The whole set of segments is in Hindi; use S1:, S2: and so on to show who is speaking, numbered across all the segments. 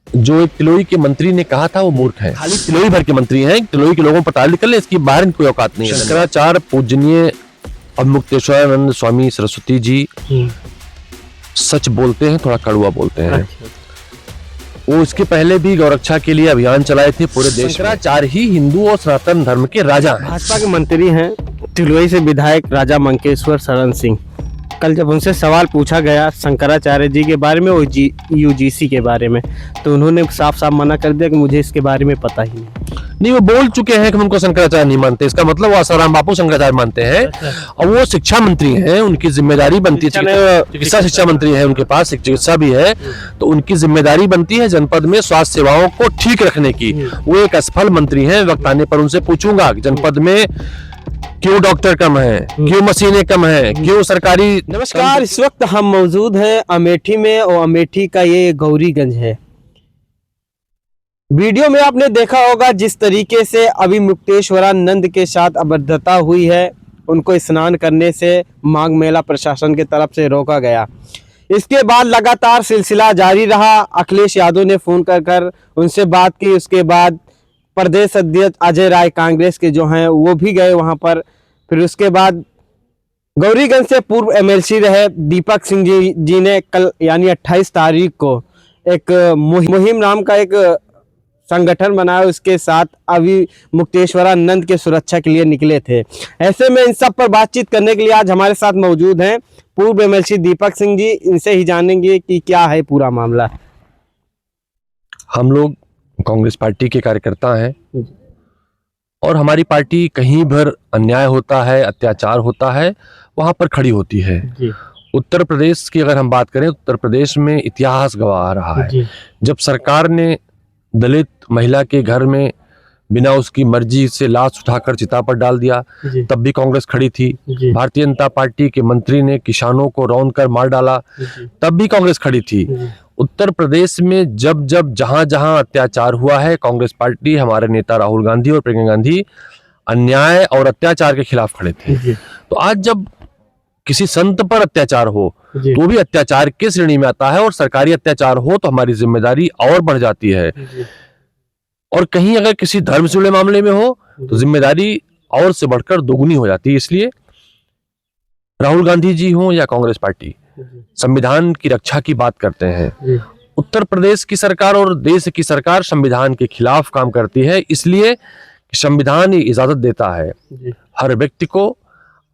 S1: जो एक तिलोई के मंत्री ने कहा था वो मूर्ख है। खाली तिलोई भर के मंत्री हैं, तिलोई के लोगों पर ताल निकल ले, इसकी बाहर इनकी कोई औकात नहीं है। शंकराचार्य पूजनीय अवमुक्तेश्वरानंद स्वामी सरस्वती जी सच बोलते हैं, थोड़ा कड़वा बोलते हैं। वो इसके पहले भी गौरक्षा के लिए अभियान चलाए थे पूरे देश में। शंकराचार्य ही हिंदू और सनातन धर्म के राजा हैं।
S2: भाजपा के मंत्री हैं तिलोई से विधायक राजा मंकेश्वर शरण सिंह। कल जब उनसे सवाल पूछा गया शंकराचार्य जी के बारे में, वो यूजीसी के बारे में, तो उन्होंने साफ साफ मना कर दिया कि मुझे इसके बारे में पता ही नहीं।
S1: वो बोल चुके हैं कि हम उनको शंकराचार्य नहीं मानते। इसका मतलब वो आसाराम बापू शंकराचार्य मानते हैं। और वो शिक्षा मंत्री हैं, उनकी जिम्मेदारी बनती है, चिकित्सा शिक्षा मंत्री है, उनके पास चिकित्सा भी है, तो उनकी जिम्मेदारी बनती है जनपद में स्वास्थ्य सेवाओं को ठीक रखने की। वो एक असफल मंत्री हैं। वक्त आने पर उनसे पूछूंगा कि जनपद में क्यों डॉक्टर कम है, क्यों मशीनें कम है, क्यों सरकारी।
S2: नमस्कार, इस वक्त हम मौजूद हैं अमेठी में और अमेठी का ये गौरीगंज है। वीडियो में आपने देखा होगा जिस तरीके से अभी मुक्तेश्वरानंद के साथ अभद्रता हुई है, उनको स्नान करने से माघ मेला प्रशासन की तरफ से रोका गया। इसके बाद लगातार सिलसिला जारी रहा। अखिलेश यादव ने फोन कर उनसे बात की। उसके बाद प्रदेश अध्यक्ष अजय राय कांग्रेस के जो हैं वो भी गए वहां पर। फिर उसके बाद गौरीगंज से पूर्व एमएलसी रहे दीपक सिंह जी ने कल यानी 28 तारीख को एक मुहिम नाम का एक संगठन बनाया। उसके साथ अभी मुक्तेश्वरानंद के सुरक्षा के लिए निकले थे। ऐसे में इन सब पर बातचीत करने के लिए आज हमारे साथ मौजूद हैं पूर्व एमएलसी दीपक सिंह जी। इनसे ही जानेंगे कि क्या है पूरा मामला।
S1: हम लोग कांग्रेस पार्टी के कार्यकर्ता हैं और हमारी पार्टी कहीं भर अन्याय होता है, अत्याचार होता है, वहां पर खड़ी होती है। उत्तर प्रदेश की अगर हम बात करें, उत्तर प्रदेश में इतिहास गवाह रहा है। जब सरकार ने दलित महिला के घर में बिना उसकी मर्जी से लाश उठाकर चिता पर डाल दिया, तब भी कांग्रेस खड़ी थी। भारतीय जनता पार्टी के मंत्री ने किसानों को रौंद कर मार डाला, तब भी कांग्रेस खड़ी थी। उत्तर प्रदेश में जब जब जहां जहां अत्याचार हुआ है, कांग्रेस पार्टी, हमारे नेता राहुल गांधी और प्रियंका गांधी अन्याय और अत्याचार के खिलाफ खड़े थे। तो आज जब किसी संत पर अत्याचार हो तो भी अत्याचार के श्रेणी में आता है, और सरकारी अत्याचार हो तो हमारी जिम्मेदारी और बढ़ जाती है। और कहीं अगर किसी धर्म से जुड़े मामले में हो तो जिम्मेदारी और से बढ़कर दोगुनी हो जाती है। इसलिए राहुल गांधी जी हो या कांग्रेस पार्टी, संविधान की रक्षा की बात करते हैं। उत्तर प्रदेश की सरकार और देश की सरकार संविधान के खिलाफ काम करती है, इसलिए संविधान इजाजत देता है हर व्यक्ति को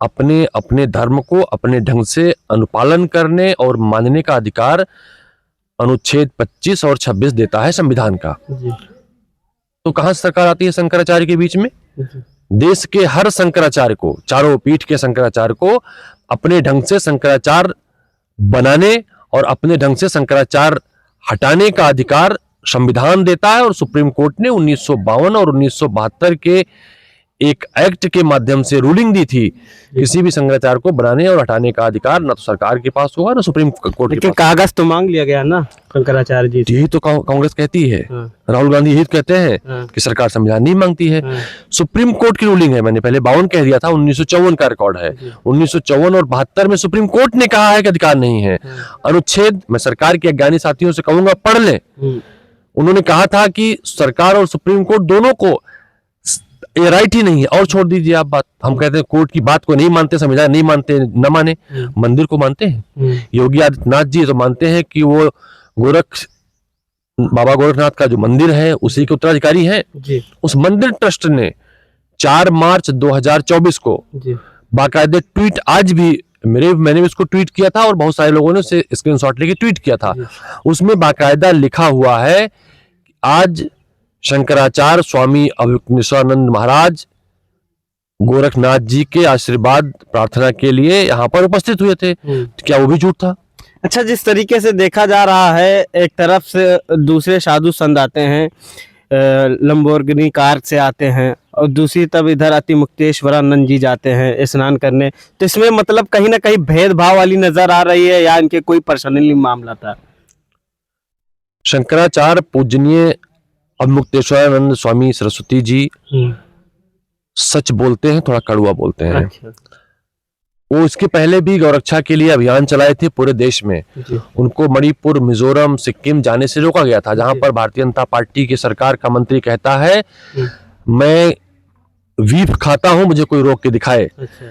S1: अपने अपने धर्म को अपने ढंग से अनुपालन करने और मानने का अधिकार। अनुच्छेद 25 और 26 देता है संविधान का। तो कहां से सरकार आती है शंकराचार्य के बीच में? देश के हर शंकराचार्य को, चारों पीठ के शंकराचार्य को अपने ढंग से शंकराचार्य बनाने और अपने ढंग से शंकराचार्य हटाने का अधिकार संविधान देता है। और सुप्रीम कोर्ट ने 1952 और 1972 के एक एक्ट के माध्यम से रूलिंग दी थी, किसी भी शंकराचार्य को बनाने और हटाने का अधिकार न तो सरकार के पास होगा न सुप्रीम कोर्ट के पास।
S2: कागज तो मांग लिया गया ना शंकराचार्य जी।
S1: यही तो कांग्रेस कहती है। राहुल गांधी यही कहते हैं कि सरकार संविधान नहीं मांगती है। सुप्रीम कोर्ट की रूलिंग है। मैंने पहले 52 कह दिया था, 1954 का रिकॉर्ड है। 1954 और 72 में सुप्रीम कोर्ट ने कहा है कि अधिकार नहीं है। अनुच्छेद, मैं सरकार के अज्ञानी साथियों से कहूंगा पढ़ लें। उन्होंने कहा था कि सरकार और सुप्रीम कोर्ट दोनों को ये राइट ही नहीं है। और छोड़ दीजिए आप बात, हम कहते हैं कोर्ट की बात को नहीं मानते, संविधान नहीं मानते, न माने, मंदिर को मानते हैं। योगी आदित्यनाथ जी तो मानते हैं कि वो बाबा गोरखनाथ का जो मंदिर है उसी के उत्तराधिकारी हैं। उस मंदिर ट्रस्ट ने 4 मार्च 2024 को बाकायदे ट्वीट, आज भी मैंने भी इसको ट्वीट किया था और बहुत सारे लोगों ने उसे स्क्रीनशॉट लेके ट्वीट किया था। उसमें बाकायदा लिखा हुआ है कि आज शंकराचार्य स्वामी अवमुक्तेश्वरानंद महाराज गोरखनाथ जी के आशीर्वाद प्रार्थना के लिए यहाँ पर उपस्थित हुए थे। क्या वो भी झूठ था?
S2: अच्छा, जिस तरीके से देखा जा रहा है, एक तरफ से दूसरे साधु संत आते हैं, लंबोर्गिनी कार से आते हैं, और दूसरी तरफ इधर अति मुक्तेश्वरानंद जी जाते हैं स्नान करने। तो इसमें मतलब कहीं ना कहीं भेदभाव वाली नजर आ रही है, या इनके कोई पर्सनली मामला था?
S1: शंकराचार्य पूजनीय अवमुक्तेश्वरानंद स्वामी सरस्वती जी सच बोलते हैं, थोड़ा कड़वा बोलते हैं। वो इसके पहले भी गौरक्षा के लिए अभियान चलाए थे पूरे देश में।
S2: जी।
S1: उनको मणिपुर, मिजोरम, सिक्किम जाने से रोका गया था, जहां पर भारतीय जनता पार्टी की सरकार का मंत्री कहता है मैं वीफ खाता हूं, मुझे कोई रोक के दिखाए।
S2: अच्छा।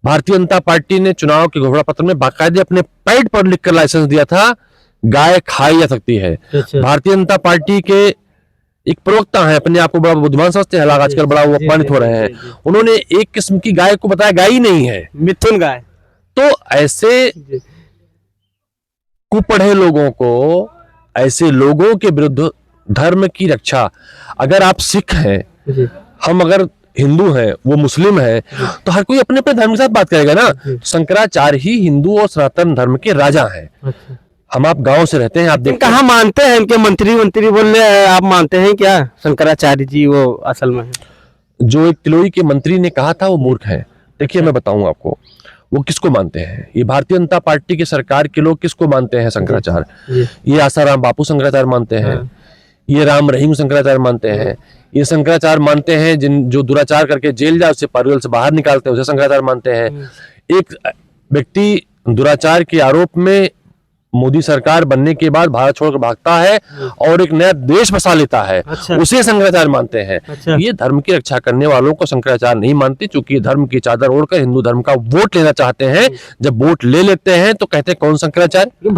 S1: भारतीय जनता पार्टी ने चुनाव के घोषणा पत्र में बाकायदे अपने पैड पर लिखकर लाइसेंस दिया था गाय खाई जा सकती है।
S2: अच्छा।
S1: भारतीय जनता पार्टी के एक प्रवक्ता है, अपने आप को बड़ा बुद्धिमान समझते हैं, हालांकि आजकल बड़ा वो अपमानित हो रहे हैं, उन्होंने एक किस्म की गाय को बताया गाय ही नहीं है,
S2: मिथुन गाय।
S1: तो ऐसे कुपढ़े लोगों को, ऐसे लोगों के विरुद्ध धर्म की रक्षा, अगर आप सिख हैं, हम अगर हिंदू हैं, वो मुस्लिम है, तो हर कोई अपने अपने धर्म के साथ बात करेगा ना। शंकराचार्य ही हिंदू और सनातन धर्म के राजा हैं। हम आप गांव से रहते हैं, आप देखते
S2: कहाँ मानते हैं इनके मंत्री बोल रहे हैं, आप मानते हैं क्या शंकराचार्य जी वो असल में है?
S1: जो एक तिलोई के मंत्री ने कहा था वो मूर्ख है। देखिए मैं बताऊं आपको, वो किसको मानते हैं, ये भारतीय जनता पार्टी की सरकार के लोग किसको मानते हैं शंकराचार्य? ये आसाराम बापू शंकराचार्य मानते हैं, ये राम रहीम शंकराचार्य मानते हैं, ये शंकराचार्य मानते हैं जो दुराचार करके जेल जाए उससे पारुल से बाहर निकालते हैं, उसे शंकराचार्य मानते हैं। एक व्यक्ति दुराचार के आरोप में मोदी सरकार बनने के बाद भारत छोड़कर भागता है और एक नया देश बसा लेता है, उसे शंकराचार्य मानते हैं। ये धर्म की रक्षा करने वालों को शंकराचार्य नहीं मानते, क्योंकि धर्म की चादर ओढ़कर हिंदू धर्म का वोट लेना चाहते हैं। जब वोट ले लेते हैं तो कहते हैं कौन शंकराचार्य।